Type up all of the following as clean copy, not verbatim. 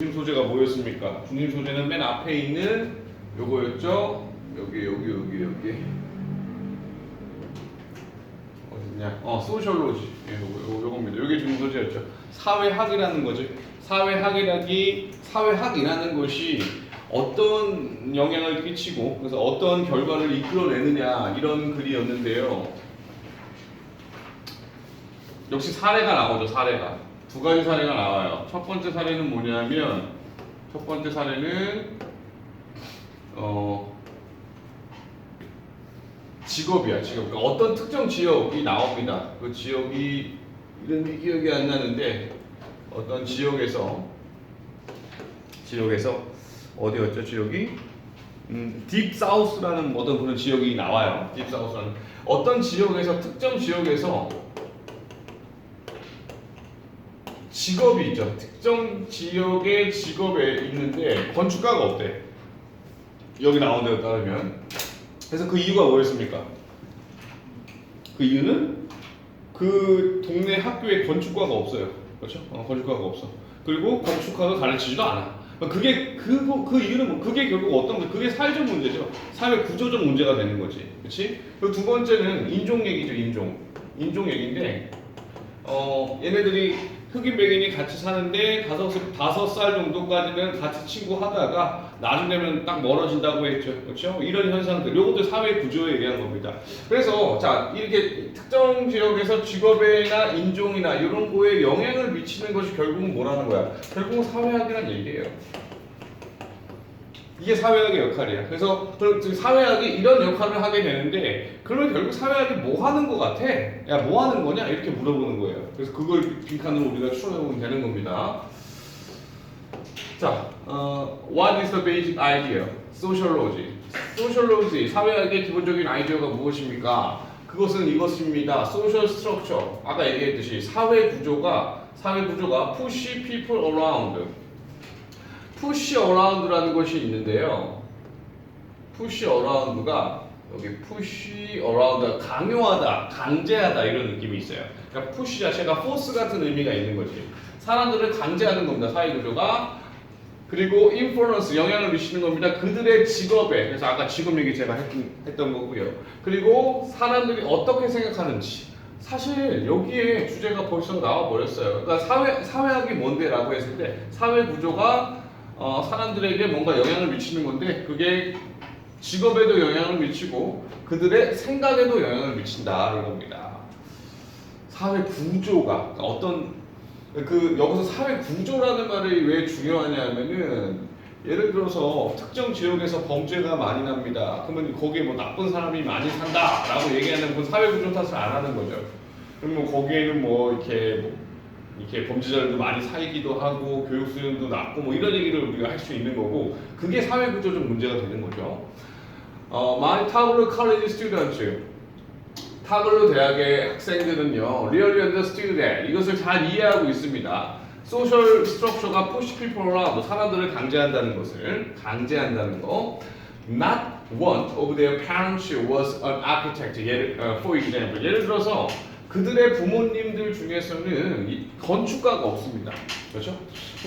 중심 소재가 뭐였습니까? 중심 소재는 맨 앞에 있는 요거였죠? 여기 어딨냐? 소셜로지. 요겁니다. 요게 중심 소재였죠. 사회학이라는 거죠. 사회학이라는 것이 어떤 영향을 끼치고 그래서 어떤 결과를 이끌어내느냐 이런 글이었는데요. 역시 사례가 나오죠. 사례가 두 가지 사례가 나와요. 첫 번째 사례는 뭐냐면 첫 번째 사례는 직업이야. 직업. 그러니까 어떤 특정 지역이 나옵니다. 그 지역이 이름이 기억이 안 나는데 어떤 지역에서 어디였죠? 지역이 딥사우스라는 어떤 그런 지역이 나와요. 딥사우스라는 어떤 지역에서 특정 지역에서 직업이 있죠. 특정 지역의 직업에 있는데 건축가가 없대. 여기 나온 데에 따르면. 그래서 그 이유가 뭐였습니까? 그 이유는 그 동네 학교에 건축가가 없어요. 그렇죠? 건축가가 없어. 그리고 건축가가 가르치지도 않아. 그게 그 이유는 뭐 그게 결국 어떤 거? 그게 사회적 문제죠. 사회 구조적 문제가 되는 거지. 그렇지? 그리고 두 번째는 인종 얘기죠. 인종 얘기인데 얘네들이 흑인 백인이 같이 사는데 5살 정도까지는 같이 친구 하다가 나중 되면 딱 멀어진다고 했죠. 그렇죠? 이런 현상들, 요것도 사회 구조에 의한 겁니다. 그래서 자 이렇게 특정 지역에서 직업이나 인종이나 이런 거에 영향을 미치는 것이 결국은 뭐라는 거야? 결국은 사회학이란 얘기예요. 이게 사회학의 역할이야. 그래서 사회학이 이런 역할을 하게 되는데 그러면 결국 사회학이 뭐 하는 거 같아? 야, 뭐 하는 거냐? 이렇게 물어보는 거예요. 그래서 그걸 빈칸으로 우리가 추론해보면 되는 겁니다. 자, what is the basic idea? Sociology. Sociology, 사회학의 기본적인 아이디어가 무엇입니까? 그것은 이것입니다. Social structure. 아까 얘기했듯이 사회 구조가 push people around. push around라는 것이 있는데요. push around가 여기 push around 강요하다, 강제하다 이런 느낌이 있어요. 그러니까 push 자체가 force 같은 의미가 있는 거지. 사람들을 강제하는 겁니다. 사회 구조가. 그리고 influence 영향을 미치는 겁니다. 그들의 직업에. 그래서 아까 직업 얘기 제가 했던 거고요. 그리고 사람들이 어떻게 생각하는지. 사실 여기에 주제가 벌써 나와 버렸어요. 그러니까 사회학이 뭔데라고 했을 때 사회 구조가 사람들에게 뭔가 영향을 미치는 건데 그게 직업에도 영향을 미치고 그들의 생각에도 영향을 미친다는 겁니다. 사회 구조가 그러니까 어떤 여기서 사회 구조라는 말이 왜 중요하냐면은 예를 들어서 특정 지역에서 범죄가 많이 납니다. 그러면 거기에 뭐 나쁜 사람이 많이 산다라고 얘기하는 건 사회 구조 탓을 안 하는 거죠. 그러면 거기에는 이렇게 범죄자들도 많이 살기도 하고 교육 수준도 낮고 뭐 이런 얘기를 우리가 할 수 있는 거고 그게 사회 구조적 문제가 되는 거죠. My Tagalog College students, 타글로 대학의 학생들은요, really understood that 이것을 잘 이해하고 있습니다. Social structure가 push people around, 사람들을 강제한다는 거. Not one of their parents was an architect. For example, 예를 들어서 그들의 부모님들 중에서는 건축가가 없습니다. 그렇죠?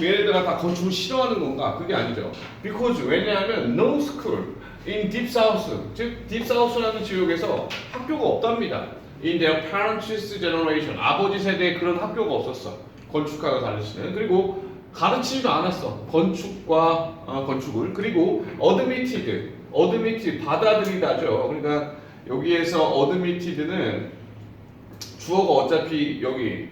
얘네들아 다 건축을 싫어하는 건가? 그게 아니죠. Because 왜냐하면 no school in deep south, 즉 deep south라는 지역에서 학교가 없답니다. In their parents' generation, 아버지 세대에 그런 학교가 없었어. 건축가가 가르치는. 그리고 가르치지도 않았어. 건축을. 그리고 admitted 받아들이다죠. 그러니까 여기에서 admitted는 주어가 어차피 여기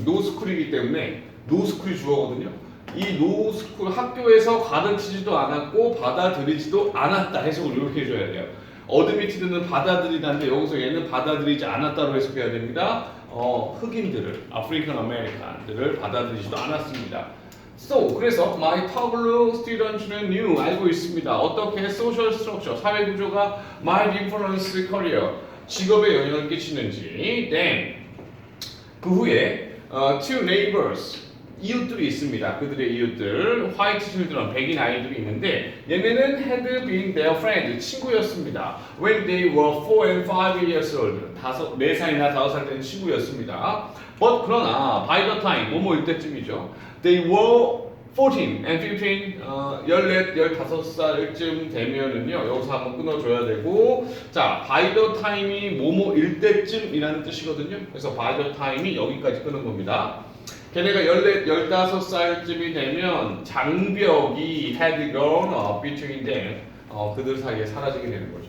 노스쿨이기 때문에 노스쿨이 주어거든요. 이 노스쿨 학교에서 가르치지도 않았고 받아들이지도 않았다 해석을 이렇게 해줘야 돼요. 어드미티드는 받아들이다인데 여기서 얘는 받아들이지 않았다로 해석해야 됩니다. 흑인들을 아프리칸 아메리칸들을 받아들이지도 않았습니다. 그래서 my Tagalog students는 알고 있습니다. 어떻게 social structure 사회 구조가 might influence career 직업에 영향을 끼치는지. Then 그 후에 two neighbors 이웃들이 있습니다. 그들의 이웃들 white children 백인 아이들이 있는데 얘네는 had been their friend 친구였습니다. When they were 4 and 5 years old 4살이나 5살 때는 친구였습니다. But 그러나 by the time 뭐뭐일 때쯤이죠. They were 14 and 15 14, 15살쯤 되면은요. 여기서 한번 끊어줘야 되고 자, by the time이 뭐뭐일 때쯤이라는 뜻이거든요. 그래서 by the time이 여기까지 끄는 겁니다. 걔네가 14, 15살쯤이 되면 장벽이 had gone up between them 그들 사이에 사라지게 되는 거죠.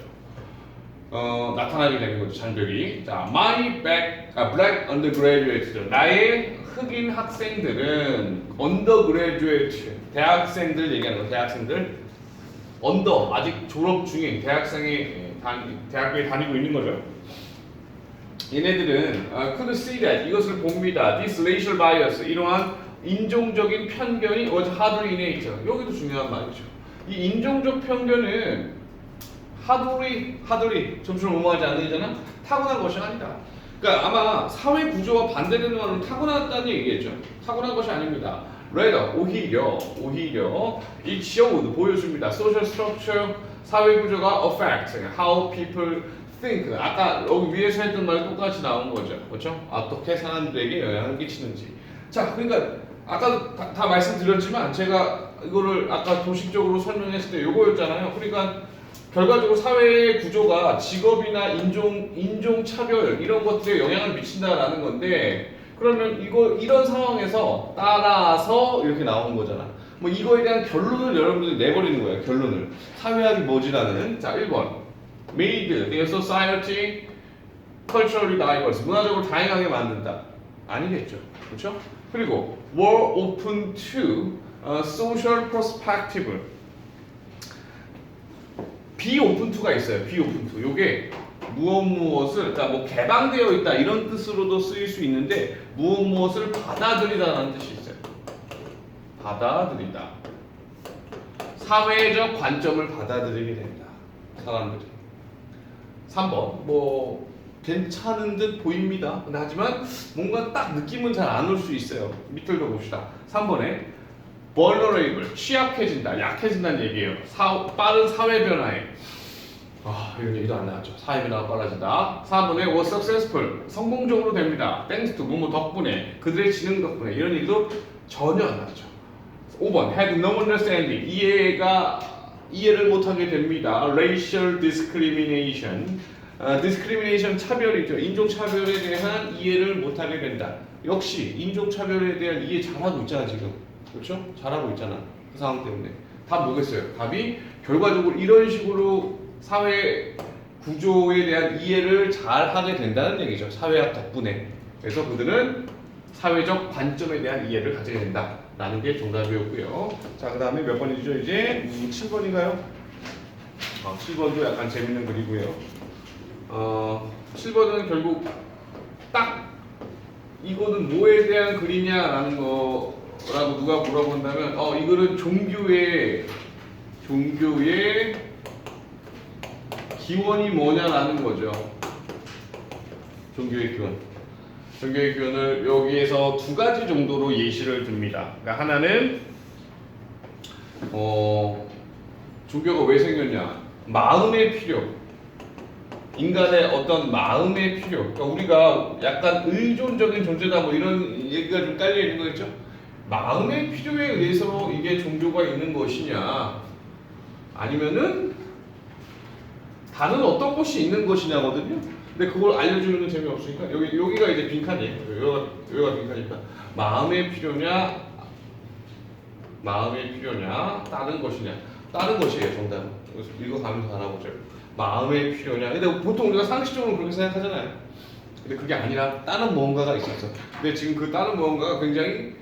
나타나게 되는 거죠, 장벽이. 자, my black undergraduates. 나의 흑인 학생들은 undergraduate, 대학생들 얘기하는 거, 대학생들. 아직 졸업 중인 대학교에 다니고 있는 거죠. 얘네들은 could see that, 이것을 봅니다. This racial bias, 이러한 인종적인 편견이 was hardly innate. 여기도 중요한 말이죠. 이 인종적 편견은 하드리 점수를 오모하지 않으잖아. 타고난 것이 아니다. 그러니까 아마 사회 구조와 반대되는 말로 타고났다는 얘기겠죠. 타고난 것이 아닙니다. Rather 오히려 it showed 보여줍니다. Social structure 사회 구조가 affect how people think. 아까 여기 위에서 했던 말 똑같이 나온 거죠. 그렇죠? 어떻게 사람들에게 영향을 끼치는지. 자, 그러니까 아까도 다 말씀드렸지만 제가 이거를 아까 도식적으로 설명했을 때 요거였잖아요. 그러니까 결과적으로 사회의 구조가 직업이나 인종 차별 이런 것들에 영향을 미친다라는 건데 그러면 이런 상황에서 따라서 이렇게 나오는 거잖아. 뭐 이거에 대한 결론을 여러분들이 내버리는 거예요. 결론을. 사회학이 뭐지라는. 자, 1번. Made their society culturally diverse. 문화적으로 다양하게 만든다. 아니겠죠. 그렇죠? 그리고 were open to social perspective. 비오픈 투가 있어요. 비오픈 투. 요게 무엇을 그러니까 뭐 개방되어 있다 이런 뜻으로도 쓰일 수 있는데 무엇을 받아들이다라는 뜻이 있어요. 받아들이다. 사회적 관점을 받아들이게 된다. 사람들이. 3번 뭐 괜찮은 듯 보입니다. 근데 하지만 뭔가 딱 느낌은 잘 안 올 수 있어요. 밑을 봅시다. 3번에 vulnerable, 취약해진다, 약해진다는 얘기예요. 빠른 사회 변화에. 이런 얘기도 안 나왔죠. 사회 변화가 빨라진다. 4번에 was successful, 성공적으로 됩니다. thanks to 뭐뭐 덕분에, 그들의 지능 덕분에 이런 얘기도 전혀 안 나왔죠. 5번 had no understanding, 이해를 못하게 됩니다. racial discrimination, discrimination 차별이죠. 인종 차별에 대한 이해를 못하게 된다. 역시 인종 차별에 대한 이해 잘하고 있잖아 지금. 그렇죠? 잘하고 있잖아. 그 상황 때문에. 답 뭐겠어요? 답이 결과적으로 이런 식으로 사회 구조에 대한 이해를 잘 하게 된다는 얘기죠. 사회학 덕분에. 그래서 그들은 사회적 관점에 대한 이해를 가지게 된다. 라는 게 정답이었고요. 자, 그 다음에 몇 번이죠? 이제 7번인가요? 7번도 약간 재밌는 글이고요. 7번은 결국 딱 이거는 뭐에 대한 글이냐라는 거라고 누가 물어본다면 이거는 종교의 기원이 뭐냐라는 거죠. 종교의 기원을 여기에서 두 가지 정도로 예시를 듭니다. 그러니까 하나는 종교가 왜 생겼냐? 마음의 필요. 인간의 어떤 마음의 필요. 그러니까 우리가 약간 의존적인 존재다 뭐 이런 얘기가 좀 깔려 있는 거겠죠. 마음의 필요에 의해서 이게 종교가 있는 것이냐, 아니면은 다른 어떤 것이 있는 것이냐거든요. 근데 그걸 알려주는 건 재미없으니까 여기가 이제 빈칸이에요. 여기가 빈칸이니까 마음의 필요냐, 다른 것이냐. 다른 것이에요. 정답은. 읽어가면서 알아보죠. 마음의 필요냐. 근데 보통 우리가 상식적으로 그렇게 생각하잖아요. 근데 그게 아니라 다른 무언가가 있었어. 근데 지금 그 다른 무언가가 굉장히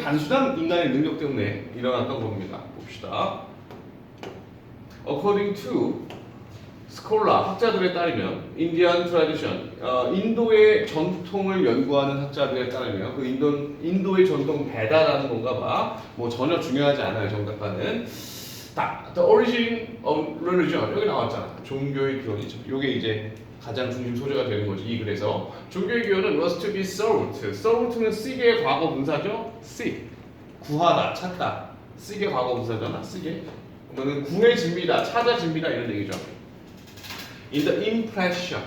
단순한 인간의 능력 때문에 일어났던 겁니다. 봅시다. According to 스콜라, 학자들에 따르면 Indian tradition, 인도의 전통을 연구하는 학자들에 따르면 그 인도의 전통 베다라는 건가 봐. 뭐 전혀 중요하지 않아요. 정답과는. The origin of religion 여기 나왔잖아. 종교의 기원이죠. 이게 이제 가장 중심 소재가 되는 거죠. 이 글에서 종교의 기원은 was to be sought. sought는 seek의 과거 분사죠. seek 구하다, 찾다. seek의 과거 분사잖아. seek 그러면 구해집니다, 찾아집니다 이런 얘기죠. In the impression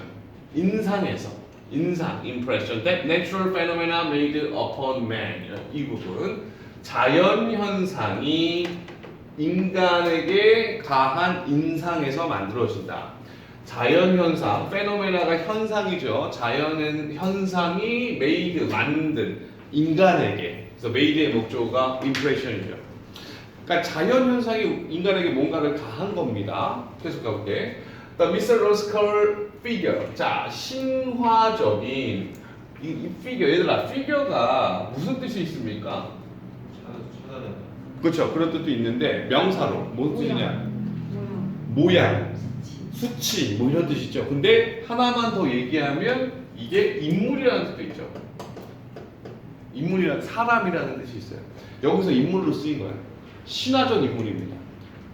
인상에서 인상, impression that natural phenomena made upon man. 이 부분 자연 현상이 인간에게 가한 인상에서 만들어진다. 자연 현상, 페노메나가 현상이죠. 자연 현상이 made 만든 인간에게. 그래서 made의 목적어가 impression이죠. 그러니까 자연 현상이 인간에게 뭔가를 가한 겁니다. 계속 가볼게. The mythological figure. 자, 신화적인 이 figure. 얘들아, figure가 무슨 뜻이 있습니까? 그렇죠. 그런 뜻도 있는데 명사로 뭔 뜻이냐? 모양, 수치 뭐 이런 뜻이죠. 근데 하나만 더 얘기하면 이게 인물이라는 뜻도 있죠. 인물이란 사람이라는 뜻이 있어요. 여기서 인물로 쓰인 거예요. 신화적 인물입니다.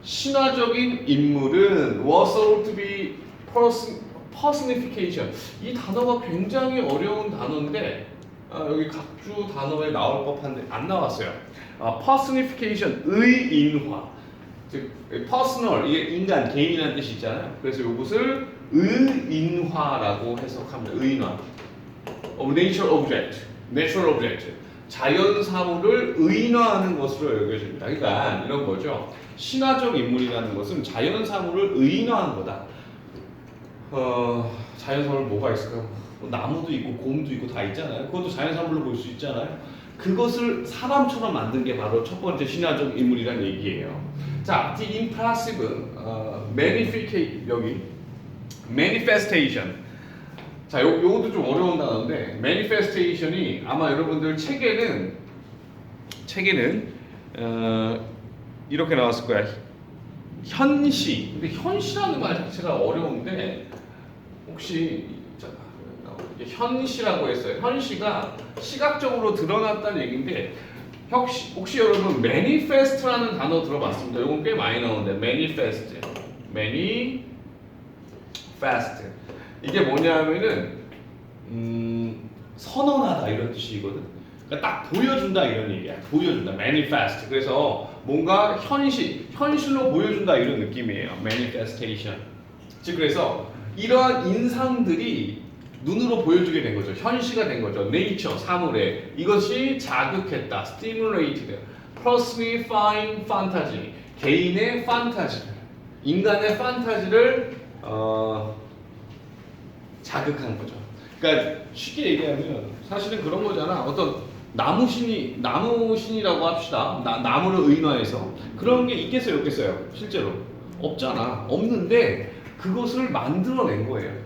신화적인 인물은 was thought to be personification. 이 단어가 굉장히 어려운 단어인데 여기 각주 단어에 나올 법한데 안 나왔어요. personification, 의인화. 즉 personal, 이게 인간, 개인이라는 뜻이 있잖아요. 그래서 이것을 의인화라고 해석합니다. 의인화. of nature object, natural object. 자연 사물을 의인화하는 것으로 여겨집니다. 그러니까 이런 거죠. 신화적 인물이라는 것은 자연 사물을 의인화하는 거다. 자연 사물 뭐가 있을까요? 나무도 있고 곰도 있고 다 있잖아요. 그것도 자연 사물로 볼 수 있잖아요. 그것을 사람처럼 만든 게 바로 첫 번째 신화적 인물이라는 얘기예요. 자, the impressive 여기 manifestation. 자, 요것도 좀 어려운 단어인데 manifestation이 아마 여러분들 책에는 이렇게 나왔을 거야. 현시. 근데 현시라는 말 자체가 어려운데 혹시 현시라고 했어요. 현시가 시각적으로 드러났다는 얘기인데 혹시 여러분 manifest라는 단어 들어봤습니다. 이건 꽤 많이 나오는데 manifest. 이게 뭐냐면은 선언하다 이런 뜻이거든. 그러니까 딱 보여준다 이런 얘기야. 보여준다. manifest. 그래서 뭔가 현실로 보여준다 이런 느낌이에요. manifestation. 즉 그래서 이러한 인상들이 눈으로 보여주게 된 거죠. 현시가 된 거죠. nature, 사물에. 이것이 자극했다. stimulated. personifying fantasy. 개인의 판타지. 인간의 판타지를 자극한 거죠. 그러니까 쉽게 얘기하면 사실은 그런 거잖아. 어떤 나무신이라고 합시다. 나무를 의인화해서 그런 게 있겠어요, 없겠어요? 실제로 없잖아. 없는데 그것을 만들어낸 거예요.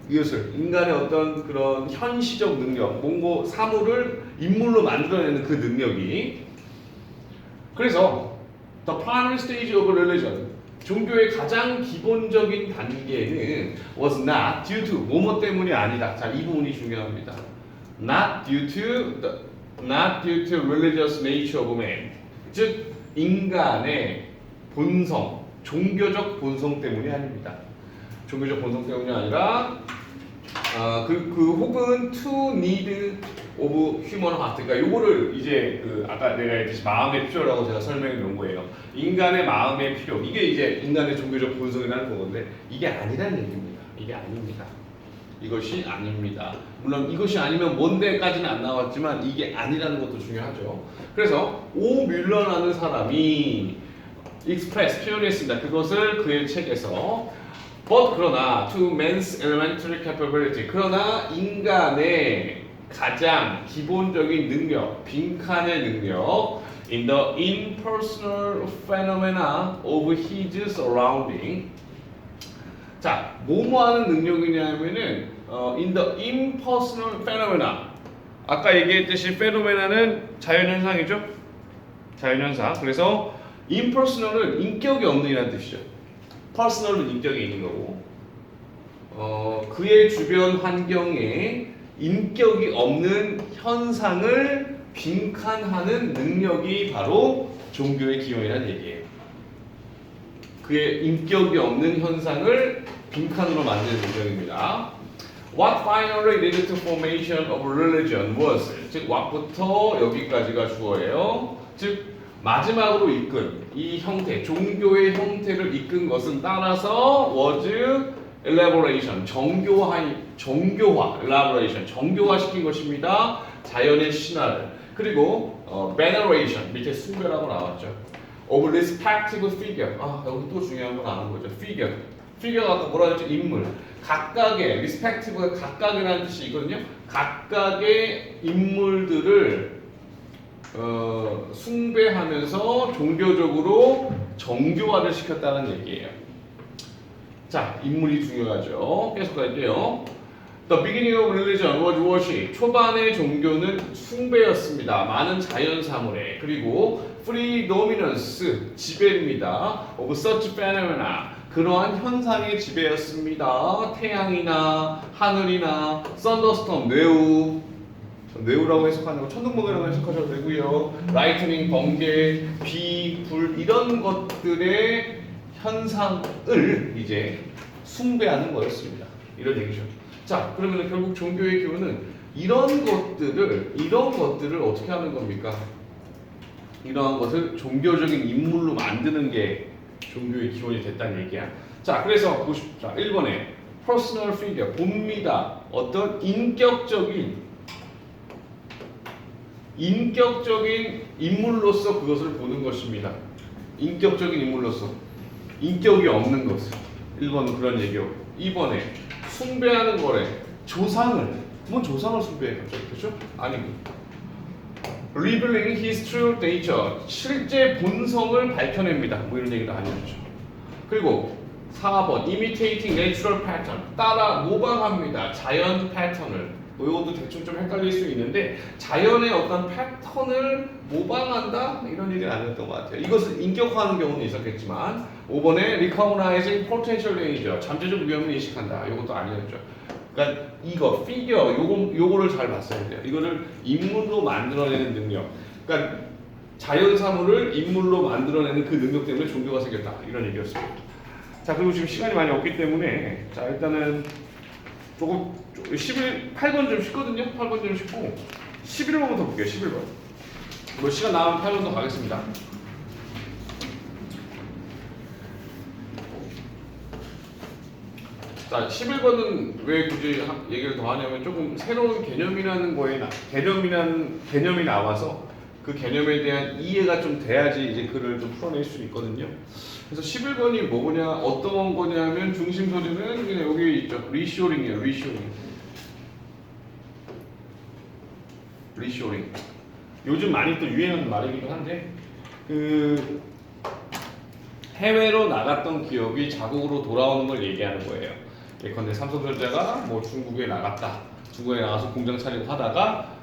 이것을 인간의 어떤 그런 현시적 능력, 뭔가 사물을 인물로 만들어내는 그 능력이. 그래서 the primary stage of religion, 종교의 가장 기본적인 단계는 was not due to 뭐뭐 때문이 아니다. 자, 이 부분이 중요합니다. Not due to religious nature of man. 즉 인간의 본성, 종교적 본성 때문이 아닙니다. 종교적 본성 때문이 아니라 혹은 to need of human heart. 그러니까 요거를 이제 아까 내가 얘기했듯이 마음의 필요라고 제가 설명해 놓은 거예요. 인간의 마음의 필요. 이게 이제 인간의 종교적 본성이라는 거건데 이게 아니라는 얘기입니다. 이게 아닙니다. 이것이 아닙니다. 물론 이것이 아니면 뭔데까지는 안 나왔지만 이게 아니라는 것도 중요하죠. 그래서 오 뮬러라는 사람이 express 표현했습니다. 그것을 그의 책에서 but 그러나 to man's elementary capability, 그러나 인간의 가장 기본적인 능력, 빈칸의 능력 in the impersonal phenomena of his surrounding. 자, 뭐뭐하는 능력이냐면은 in the impersonal phenomena. 아까 얘기했듯이 phenomena는 자연현상이죠. 자연현상. 그래서 impersonal은 인격이 없는이라는 뜻이죠. personal은 인격이 있는 거고, 그의 주변 환경에 인격이 없는 현상을 빈칸하는 능력이 바로 종교의 기원이라는 얘기예요. 그의 인격이 없는 현상을 빈칸으로 만드는 능력입니다. What finally led to formation of religion was, 즉 what부터 여기까지가 주어예요. 즉 마지막으로 이끈 이 형태, 종교의 형태를 이끈 것은 따라서 was elaboration, 정교화, elaboration, 정교화시킨 것입니다. 자연의 신화를. 그리고 veneration, 밑에 숭배라고 나왔죠. of respective figure. 여기 또 중요한 건 아는 거죠. figure. figure가 아까 뭐라 했죠? 인물. 각각의 respective가 각각이라는 뜻이 있거든요. 각각의 인물들을 숭배하면서 종교적으로 정교화를 시켰다는 얘기예요. 자, 인물이 중요하죠. 계속 갈게요. The beginning of religion was worship. 초반의 종교는 숭배였습니다. 많은 자연 사물에. 그리고 predominance, 지배입니다. of such phenomena. 그러한 현상의 지배였습니다. 태양이나 하늘이나 thunderstorm, 뇌우라고 해석하는 거 천둥번개라고 해석하셔도 되고요. 라이트닝, 번개, 비, 불 이런 것들의 현상을 이제 숭배하는 거였습니다. 이런 얘기죠. 자, 그러면 결국 종교의 기원은 이런 것들을 어떻게 하는 겁니까? 이러한 것을 종교적인 인물로 만드는 게 종교의 기원이 됐다는 얘기야. 자, 그래서 자, 1번에 personal figure 봅니다. 어떤 인격적인 인물로서 그것을 보는 것입니다. 인격적인 인물로서 인격이 없는 것을. 1번은 그런 얘기고 2번에 숭배하는 거래. 조상을 조상을 숭배해 갑자기 그렇죠? 아니고 revealing his true nature 실제 본성을 밝혀냅니다. 뭐 이런 얘기도 아니었죠. 그리고 4번 imitating natural pattern 따라 모방합니다. 자연 패턴을. 뭐 이것도 대충 좀 헷갈릴 수 있는데 자연의 어떤 패턴을 모방한다 이런 얘기는 아니었던 것 같아요. 이것을 인격화하는 경우는 있었겠지만 5번에 recognizing potential danger 잠재적 위험을 인식한다. 이것도 아니었죠. 그러니까 이거 피규어 요거를 잘 봤어야 돼요. 이거를 인물로 만들어내는 능력. 그러니까 자연 사물을 인물로 만들어내는 그 능력 때문에 종교가 생겼다 이런 얘기였습니다. 자, 그리고 지금 시간이 많이 없기 때문에 자 일단은 조금 8번 좀 쉽거든요. 8번 좀 쉽고 11번부터 볼게요. 11번. 뭐 시간 나오면 8번 더 가겠습니다. 자, 11번은 왜 굳이 얘기를 더 하냐면 조금 새로운 개념이라는 개념이 나와서 그 개념에 대한 이해가 좀 돼야지 이제 글을 좀 풀어낼 수 있거든요. 그래서 11번이 뭐냐, 어떤 거냐면 중심 소재는 그냥 여기 있죠. 리쇼링이에요. 리쇼링. 요즘 많이 또 유행하는 말이기도 한데 그 해외로 나갔던 기업이 자국으로 돌아오는 걸 얘기하는 거예요. 예컨대 삼성전자가 뭐 중국에 나갔다. 중국에 나가서 공장 차리고 하다가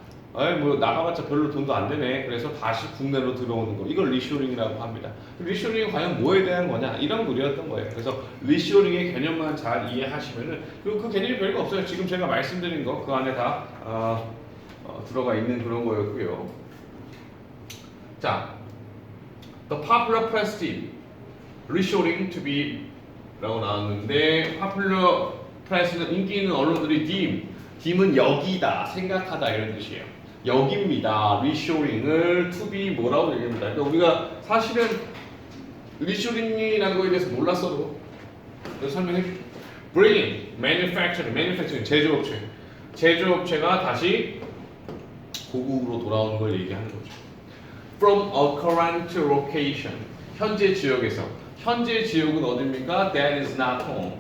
뭐 나가봤자 별로 돈도 안 되네. 그래서 다시 국내로 들어오는 거. 이걸 리쇼링이라고 합니다. 리쇼링이 과연 뭐에 대한 거냐? 이런 논리였던 거예요. 그래서 리쇼링의 개념만 잘 이해하시면은 그리고 그 개념이 별거 없어요. 지금 제가 말씀드린 거 그 안에 다 들어가 있는 그런 거였고요. 자, the popular press team reshoring to be 라고 나왔는데 popular press는 인기 있는 언론들이 deem은 여기다, 생각하다 이런 뜻이에요. 여기입니다. reshoring을 to be 뭐라고 얘기합니다. 그러니까 우리가 사실은 reshoring이라는 거에 대해서 몰랐어도 설명해 줄게요. bringing, manufacturing 제조업체가 다시 고국으로 돌아오는 걸 얘기하는 거죠. From a current location, 현재 지역은 어디입니까? That is not home.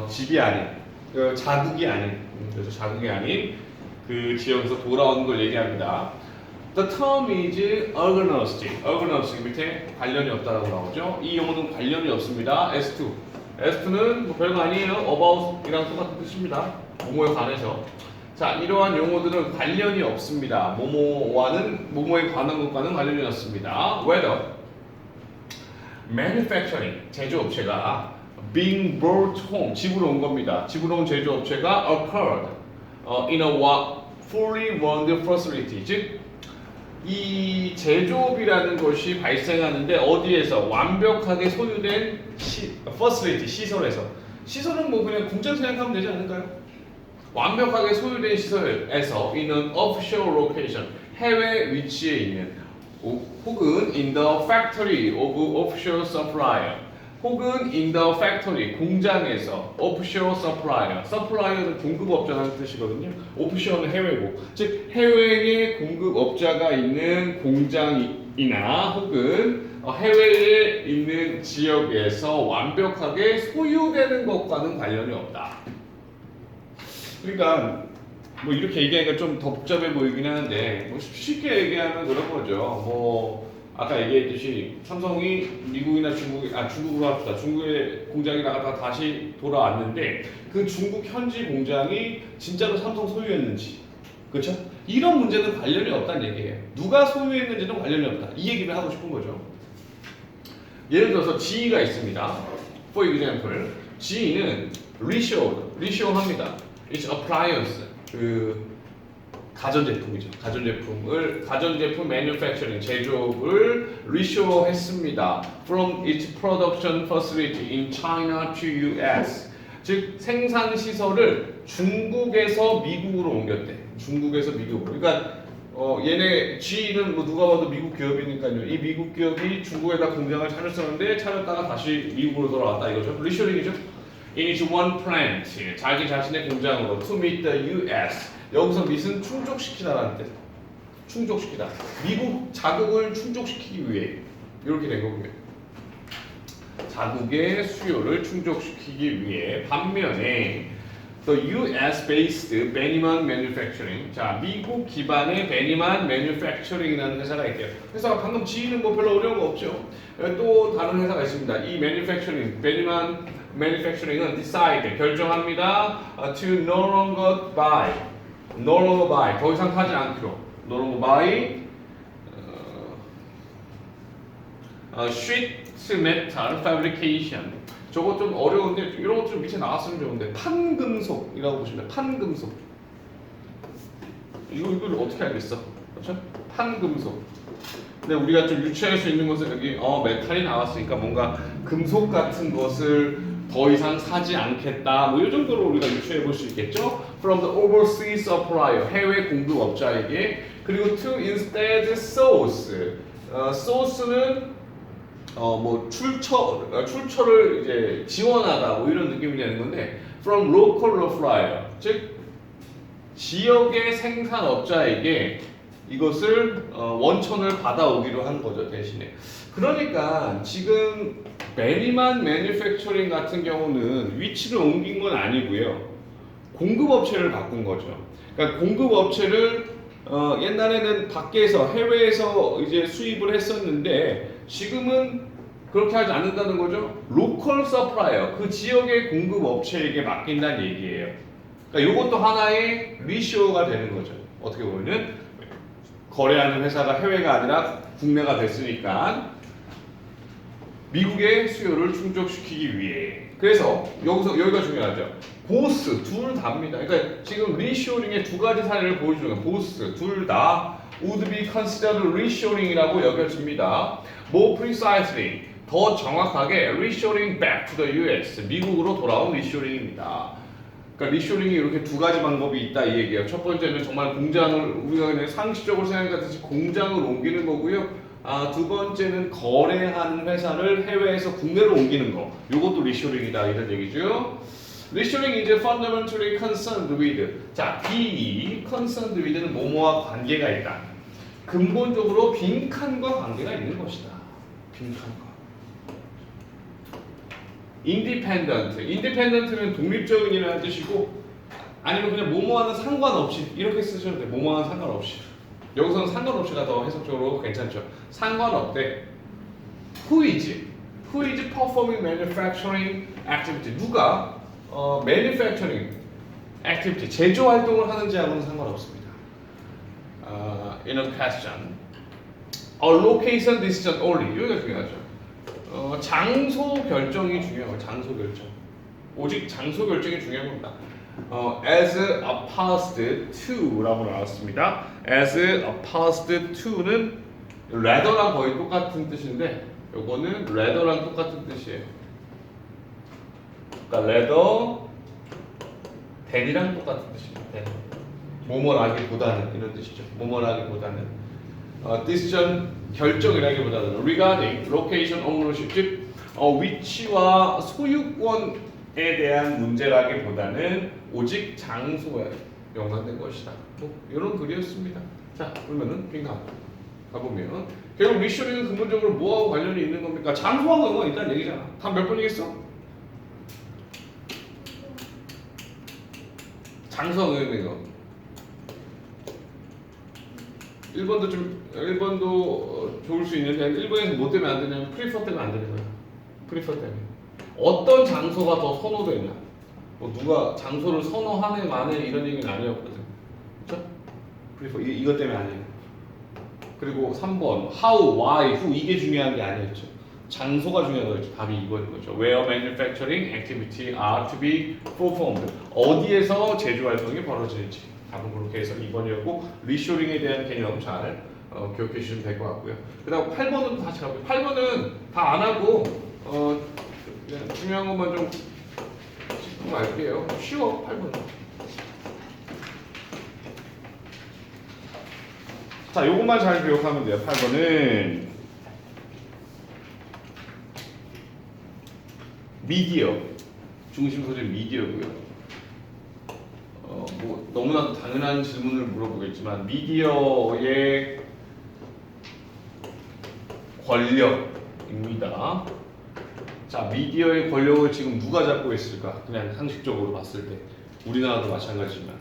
집이 아닌, 자국이 아닌, 그래서 자국이 아닌 그 지역에서 돌아오는 걸 얘기합니다. The term is organized 밑에 관련이 없다라고 나오죠. 이 용어는 관련이 없습니다. S2는 뭐 별거 아니에요. about이랑 똑같은 뜻입니다. 뭐뭐에 관해서. 자, 이러한 용어들은 관련이 없습니다. 뭐뭐에 관한 것과는 관련이 없습니다. Whether manufacturing 제조업체가 being brought home 집으로 온 겁니다. 집으로 온 제조업체가 occurred in a fully run facility 즉 이 제조업이라는 것이 발생하는데 어디에서 완벽하게 소유된 facility 시설은 뭐 그냥 공장 생각하면 되지 않을까요? 완벽하게 소유된 시설에서 in an offshore location 해외 위치에 있는 혹은 in the factory of offshore supplier 혹은 in the factory 공장에서 offshore supplier supplier는 공급업자라는 뜻이거든요. offshore는 해외고 즉 해외에 공급업자가 있는 공장이나 혹은 해외에 있는 지역에서 완벽하게 소유되는 것과는 관련이 없다. 그러니까 뭐 이렇게 얘기하니까 좀 더 복잡해 보이긴 하는데 뭐 쉽게 얘기하면 그런 거죠. 뭐 아까 얘기했듯이 삼성이 미국이나 중국으로 합시다. 중국의 공장이 나갔다가 다시 돌아왔는데 그 중국 현지 공장이 진짜로 삼성 소유였는지 그렇죠? 이런 문제는 관련이 없다는 얘기예요. 누가 소유했는지는 관련이 없다. 이 얘기를 하고 싶은 거죠. 예를 들어서 GE가 있습니다. For example, GE는 reshore합니다. It's appliance, 그 가전제품이죠. 가전제품 manufacturing 제조업을 reshore했습니다. From its production facility in China to US. 즉 생산 시설을 중국에서 미국으로 옮겼대. 중국에서 미국으로. 그러니까 얘네 GE는 뭐 누가 봐도 미국 기업이니까요. 이 미국 기업이 중국에다 공장을 차렸었는데 차렸다가 다시 미국으로 돌아왔다 이거죠. 리쇼링이죠. In its one plant, 자기 자신의 공장으로 to meet the US. 여기서 밑은 충족시키다라는 뜻. 충족시키다. 미국 자국을 충족시키기 위해 이렇게 된 거고요. 자국의 수요를 충족시키기 위해 반면에 The US-based Bennyman Manufacturing. 자, 미국 기반의 Bennyman Manufacturing이라는 회사가 있대요. 회사가 방금 GE는 뭐 별로 어려운 거 없죠. 또 다른 회사가 있습니다. 이 Manufacturing, Bennyman Manufacturing은 decide, 결정합니다. To no longer buy, 더 이상 사지 않기로. No longer buy sheet metal fabrication. 저거 좀 어려운데 이런 것 좀 밑에 나왔으면 좋은데 판금속이라고 보시면 판금속 이걸 어떻게 알겠어? 그렇죠? 판금속. 근데 우리가 좀 유추할 수 있는 것은 여기 메탈이 나왔으니까 뭔가 금속 같은 것을 더 이상 사지 않겠다. 뭐 이 정도로 우리가 유추해 볼 수 있겠죠? From the overseas supplier 해외 공급업자에게 그리고 to instead source source는 뭐 출처를 이제 지원하다 뭐 이런 느낌이 되는 건데 from local supplier 즉 지역의 생산업자에게 이것을 원천을 받아오기로 한 거죠 대신에. 그러니까 지금 베니만 매뉴팩처링 같은 경우는 위치를 옮긴 건 아니고요. 공급업체를 바꾼 거죠. 그러니까 공급업체를 옛날에는 밖에서 해외에서 이제 수입을 했었는데 지금은 그렇게 하지 않는다는 거죠. 로컬 서플라이어 그 지역의 공급업체에게 맡긴다는 얘기예요. 그러니까 이것도 하나의 리쇼가 되는 거죠. 어떻게 보면은 거래하는 회사가 해외가 아니라 국내가 됐으니까 미국의 수요를 충족시키기 위해. 그래서 여기가 중요하죠. 보스 둘 다입니다. 그러니까 지금 리쇼링의 두 가지 사례를 보여주는 거예요. 보스 둘 다 would be considered reshoring이라고 여겨집니다. More precisely 더 정확하게 reshoring back to the US 미국으로 돌아온 리쇼링입니다. 그러니까 리쇼링이 이렇게 두 가지 방법이 있다 이 얘기예요. 첫 번째는 정말 공장을 우리가 그냥 상식적으로 생각하듯이 공장을 옮기는 거고요. 두 번째는 거래하는 회사를 해외에서 국내로 옮기는 거. 이것도 리쇼링이다 이런 얘기죠. Reshoring is fundamentally concerned with. 자, 이 concerned with는 뭐뭐와 관계가 있다. 근본적으로 빈칸과 관계가 있는 것이다. 빈칸과. Independent는 독립적인이라는 뜻이고 아니면 그냥 뭐뭐와는 상관없이 이렇게 쓰셔도 돼요. 뭐뭐와는 상관없이. 여기서는 상관없이가 더 해석적으로 괜찮죠. 상관없대. Who is performing manufacturing activity? 누가 manufacturing activity 제조 활동을 하는지하고는 상관없습니다. In a question, a location decision only. 여기가 중요하죠. 장소 결정이 중요해요. 장소 결정. 오직 장소 결정이 중요한 겁니다. As opposed to라고 나왔습니다. As opposed to는 rather랑 거의 똑같은 뜻인데 요거는 rather랑 똑같은 뜻이에요. 그러니까 rather than이랑 똑같은 뜻입니다. 뭐뭐라기보다는 이런 뜻이죠. 뭐뭐라기보다는 decision 결정이라기보다는 regarding location ownership 즉 위치와 소유권에 대한 문제라기보다는 오직 장소에 연관된 것이다. 뭐 이런 글이었습니다. 자, 그러면은 빙하 가보면 결국 리쇼링은 근본적으로 뭐하고 관련이 있는 겁니까? 장소하고 연관이 있다는 얘기잖아. 다 몇 번이겠어? 장소하고 연관이 있는 거. 1번도 좋을 수 있는데 1번에서 뭐 때문에 안 되냐면 프리퍼 때문에 안 되는 거야. 프리퍼 때문에. 어떤 장소가 더 선호되냐? 뭐 누가 장소를 선호하네 마네 이런 얘기는 아니었거든. 그렇죠? 프리퍼 이것 때문에 아니에요. 그리고 3번 how, why, who 이게 중요한 게 아니었죠. 장소가 중요한 거죠. 답이 이거인 거죠. Where manufacturing activity are to be performed. 어디에서 제조 활동이 벌어지는지. 답은 그렇게 해서 2번이었고 리쇼링에 대한 개념 잘 기억해 주시면 될 것 같고요. 그다음 8번은 다시 가볼게요. 8번은 다 안 하고 그냥 중요한 것만 좀 짚고 갈게요. 쉬워 8번은. 자, 요것만 잘 기억하면 돼요. 8번은 미디어 중심 소재 미디어고요. 뭐 너무나도 당연한 질문을 물어보겠지만 미디어의 권력입니다. 자, 미디어의 권력을 지금 누가 잡고 있을까? 그냥 상식적으로 봤을 때 우리나라도 마찬가지지만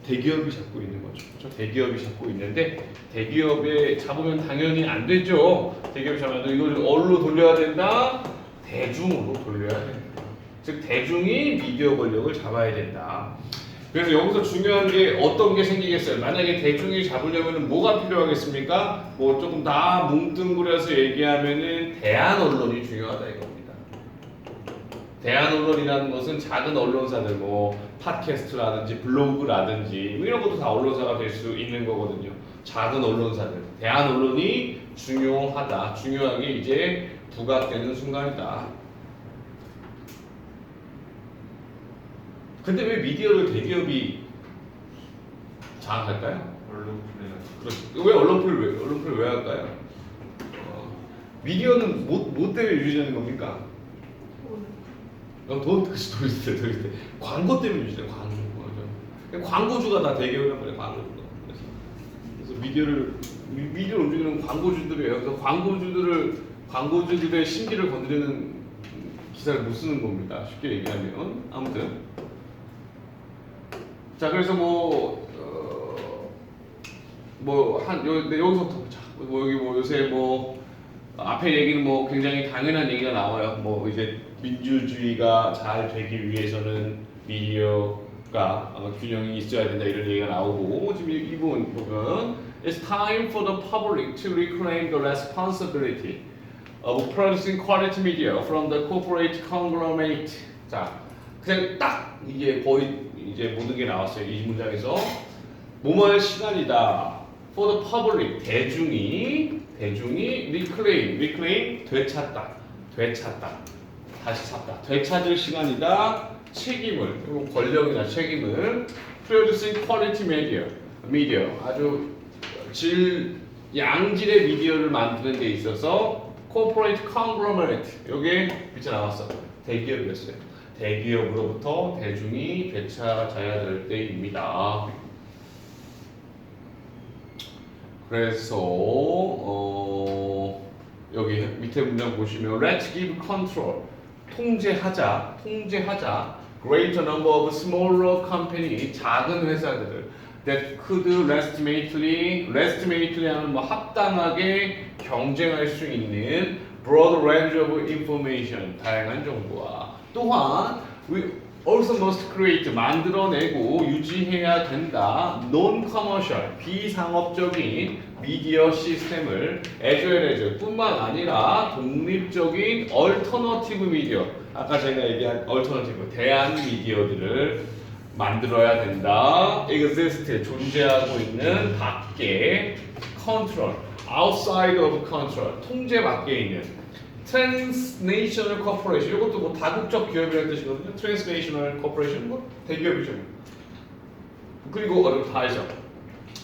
대기업이 잡고 있는 거죠. 그렇죠? 대기업이 잡고 있는데 대기업에 잡으면 당연히 안 되죠. 대기업이 잡으면 이걸 어디로 돌려야 된다? 대중으로 돌려야 된다. 즉 대중이 미디어 권력을 잡아야 된다. 그래서 여기서 중요한 게 어떤 게 생기겠어요? 만약에 대중이 잡으려면 뭐가 필요하겠습니까? 뭐 조금 다 뭉뚱그려서 얘기하면은 대한 언론이 중요하다 이겁니다. 대한 언론이라는 것은 작은 언론사들 뭐 팟캐스트라든지 블로그라든지 뭐 이런 것도 다 언론사가 될 수 있는 거거든요. 작은 언론사들. 대한 언론이 중요하다. 중요한 게 이제 부각되는 순간이다. 근데 왜 미디어를 대기업이 장악할까요? 언론플레이가 그렇죠. 왜 언론플을 왜 할까요? 미디어는 뭐 때문에 유지되는 겁니까? 돈 있을 때 광고 때문에 유지돼. 광고주가 다 대기업이란 말이에요. 광고주가. 그래서 미디어를 움직이는 광고주들이에요. 그래서 광고주들의 심기를 건드리는 기사를 못 쓰는 겁니다. 쉽게 얘기하면 아무튼. 자, 그래서 여기서부터 보자. 여기 요새 앞에 얘기는 굉장히 당연한 얘기가 나와요. 이제 민주주의가 잘 되기 위해서는 미디어가 균형이 있어야 된다 이런 얘기가 나오고 지금 이 부분 보면 It's time for the public to reclaim the responsibility of producing quality media from the corporate conglomerate. 자, 그냥 딱 이게 거의 이제 모든 게 나왔어요. 이 문장에서 뭐뭐할 시간이다. For the public 대중이 reclaim 되찾다, 다시 찾다, 되찾을 시간이다. 책임을 권력이나 책임을 producing quality media 아주 양질의 미디어를 만드는 데 있어서 corporate conglomerate 여기에 밑에 나왔어. 대기업이었어요. 대기업으로부터 대중이 되찾아야 될 때입니다. 그래서 여기 밑에 문장 보시면 Let's give control 통제하자 greater number of smaller company 작은 회사들을 that could legitimately 하는 합당하게 경쟁할 수 있는 broad range of information 다양한 정보와 또한 we also must create 만들어내고 유지해야 된다 non-commercial 비상업적인 미디어 시스템을 as well as 뿐만 아니라 독립적인 alternative 미디어 아까 제가 얘기한 alternative 대안 미디어들을 만들어야 된다 exist 존재하고 있는 밖에 control outside of control 통제 밖에 있는 Transnational Corporation 이것도 다국적 기업이라는 뜻이거든요. Transnational Corporation 대기업이죠. 그리고 다 알죠.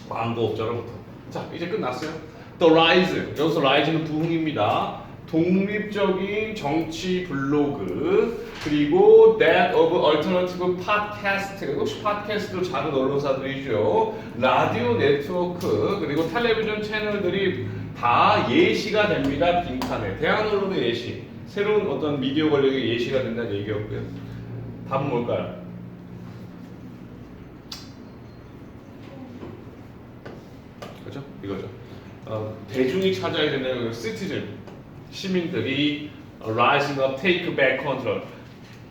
광고업자로부터. 자 이제 끝났어요. The rise 여기서 rise는 부흥입니다. 독립적인 정치 블로그, 그리고 that of alternative podcast, 혹시 팟캐스트도 작은 언론사들이죠. 라디오 네트워크, 그리고 텔레비전 채널들이 다 예시가 됩니다. 빈칸에. 대한 언론의 예시, 새로운 어떤 미디어 권력의 예시가 된다는 얘기였고요. 답은 뭘까요? 그죠? 이거죠. 대중이 찾아야 되는 시티즌, 시민들이 rising up, take back control,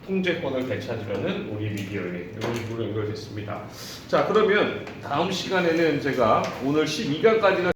통제권을 되찾으려는 우리 미디어에 이런 식으로 연결됐습니다. 자, 그러면 다음 시간에는 제가 오늘 12강까지는